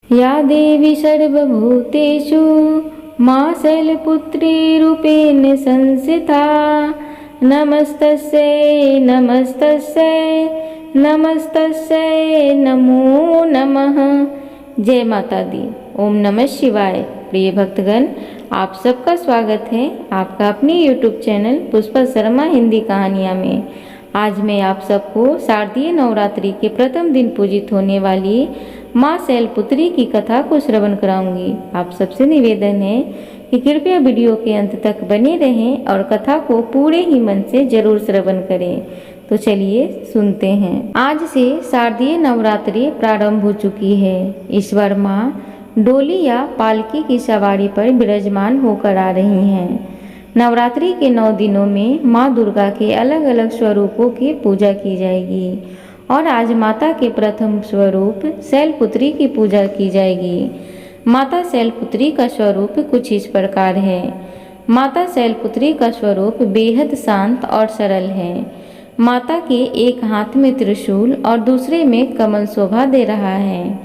या देवी सर्वभूतेषु मां शैलपुत्री रूपेण संस्थिता। नमस्तस्यै नमस्तस्यै नमस्तस्यै नमो नमः। जय माता दी। ओम नमः शिवाय। प्रिय भक्तगण, आप सबका स्वागत है आपका अपने YouTube चैनल पुष्पा शर्मा हिंदी कहानियाँ में। आज मैं आप सबको शारदीय नवरात्रि के प्रथम दिन पूजित होने वाली माँ शैलपुत्री की कथा को श्रवण कराऊंगी। आप सबसे निवेदन है कि कृपया वीडियो के अंत तक बने रहें और कथा को पूरे ही मन से जरूर श्रवण करें। तो चलिए सुनते हैं। आज से शारदीय नवरात्रि प्रारंभ हो चुकी है। ईश्वर माँ डोली या पालकी की सवारी पर विराजमान होकर आ रही हैं। नवरात्रि के 9 दिनों में माँ दुर्गा के अलग अलग स्वरूपों की पूजा की जाएगी और आज माता के प्रथम स्वरूप शैलपुत्री की पूजा की जाएगी। माता शैलपुत्री का स्वरूप कुछ इस प्रकार है। माता शैलपुत्री का स्वरूप बेहद शांत और सरल है। माता के एक हाथ में त्रिशूल और दूसरे में कमल शोभा दे रहा है।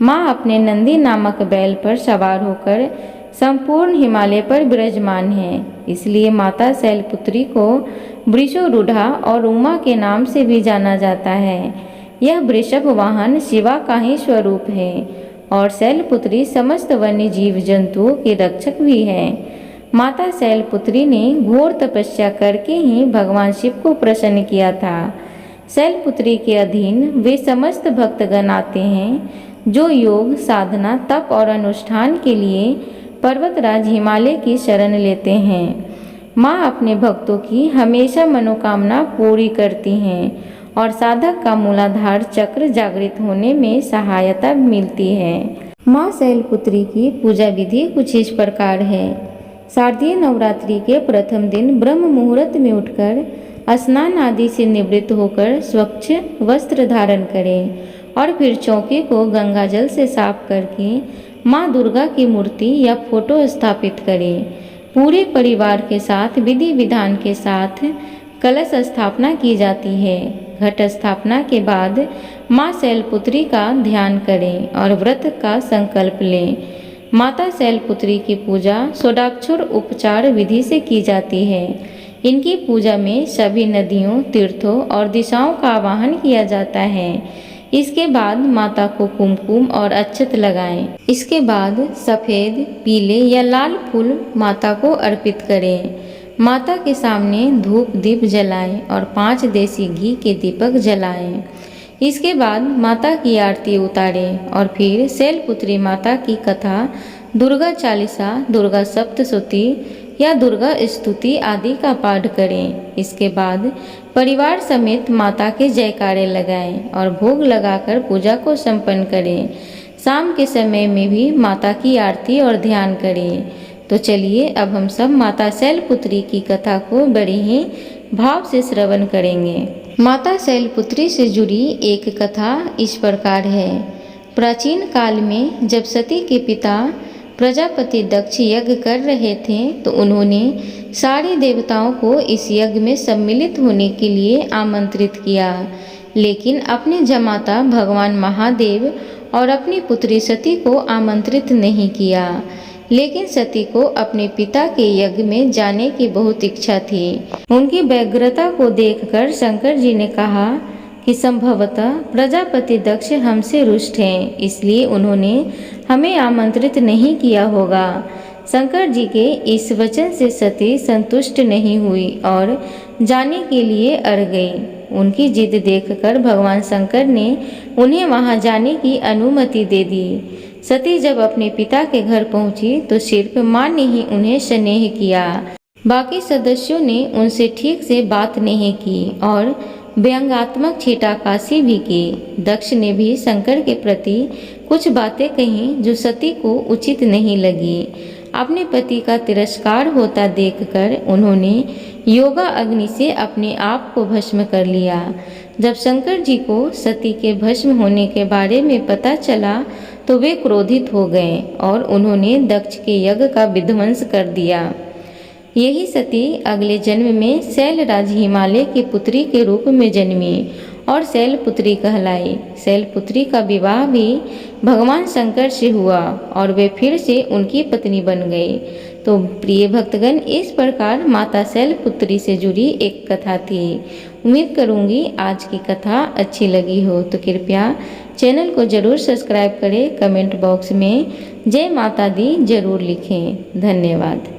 माँ अपने नंदी नामक बैल पर सवार होकर संपूर्ण हिमालय पर विराजमान है। इसलिए माता शैलपुत्री को वृषोरूढ़ा और उमा के नाम से भी जाना जाता है। यह वृषभ वाहन शिवा का ही स्वरूप है और शैलपुत्री समस्त वन्य जीव जंतुओं के रक्षक भी है। माता शैलपुत्री ने घोर तपस्या करके ही भगवान शिव को प्रसन्न किया था। शैलपुत्री के अधीन वे समस्त भक्तगण आते हैं जो योग, साधना, तप और अनुष्ठान के लिए पर्वतराज हिमालय की शरण लेते हैं। माँ अपने भक्तों की हमेशा मनोकामना पूरी करती हैं और साधक का मूलाधार चक्र जागृत होने में सहायता मिलती है। माँ शैलपुत्री की पूजा विधि कुछ इस प्रकार है। शारदीय नवरात्रि के प्रथम दिन ब्रह्म मुहूर्त में उठकर स्नान आदि से निवृत्त होकर स्वच्छ वस्त्र धारण करें और फिर चौके को गंगा जल से साफ करके माँ दुर्गा की मूर्ति या फोटो स्थापित करें। पूरे परिवार के साथ विधि विधान के साथ कलश स्थापना की जाती है। घट स्थापना के बाद माँ शैलपुत्री का ध्यान करें और व्रत का संकल्प लें। माता शैलपुत्री की पूजा षोडक्षर उपचार विधि से की जाती है। इनकी पूजा में सभी नदियों, तीर्थों और दिशाओं का आवाहन किया जाता है। इसके बाद माता को कुमकुम और अक्षत लगाएं। इसके बाद सफ़ेद, पीले या लाल फूल माता को अर्पित करें। माता के सामने धूप दीप जलाएं और 5 देसी घी के दीपक जलाएं। इसके बाद माता की आरती उतारें और फिर शैलपुत्री माता की कथा, दुर्गा चालीसा, दुर्गा सप्तशती या दुर्गा स्तुति आदि का पाठ करें। इसके बाद परिवार समेत माता के जयकारे लगाएं और भोग लगाकर पूजा को संपन्न करें। शाम के समय में भी माता की आरती और ध्यान करें। तो चलिए अब हम सब माता शैलपुत्री की कथा को बड़े ही भाव से श्रवण करेंगे। माता शैलपुत्री से जुड़ी एक कथा इस प्रकार है। प्राचीन काल में जब सती के पिता प्रजापति दक्ष यज्ञ कर रहे थे तो उन्होंने सारे देवताओं को इस यज्ञ में सम्मिलित होने के लिए आमंत्रित किया, लेकिन अपने जमाता भगवान महादेव और अपनी पुत्री सती को आमंत्रित नहीं किया। लेकिन सती को अपने पिता के यज्ञ में जाने की बहुत इच्छा थी। उनकी व्यग्रता को देखकर शंकर जी ने कहा कि संभवतः प्रजापति दक्ष हमसे रुष्ट हैं, इसलिए उन्होंने हमें आमंत्रित नहीं किया होगा। शंकर जी के इस वचन से सती संतुष्ट नहीं हुई और जाने के लिए अड़ गई। उनकी जिद देखकर भगवान शंकर ने उन्हें वहां जाने की अनुमति दे दी। सती जब अपने पिता के घर पहुंची तो सिर्फ माँ ने ही उन्हें स्नेह किया। बाकी सदस्यों ने उनसे ठीक से बात नहीं की और व्यंग्यात्मक छीटाकाशी भी की। दक्ष ने भी शंकर के प्रति कुछ बातें कही जो सती को उचित नहीं लगी। अपने पति का तिरस्कार होता देखकर उन्होंने योगा अग्नि से अपने आप को भस्म कर लिया। जब शंकर जी को सती के भस्म होने के बारे में पता चला तो वे क्रोधित हो गए और उन्होंने दक्ष के यज्ञ का विध्वंस कर दिया। यही सती अगले जन्म में शैलराज हिमालय की पुत्री के रूप में जन्मी और शैलपुत्री कहलाई। शैलपुत्री का विवाह भी भगवान शंकर से हुआ और वे फिर से उनकी पत्नी बन गई। तो प्रिय भक्तगण, इस प्रकार माता शैलपुत्री से जुड़ी एक कथा थी। उम्मीद करूंगी आज की कथा अच्छी लगी हो, तो कृपया चैनल को जरूर सब्सक्राइब करें। कमेंट बॉक्स में जय माता दी जरूर लिखें। धन्यवाद।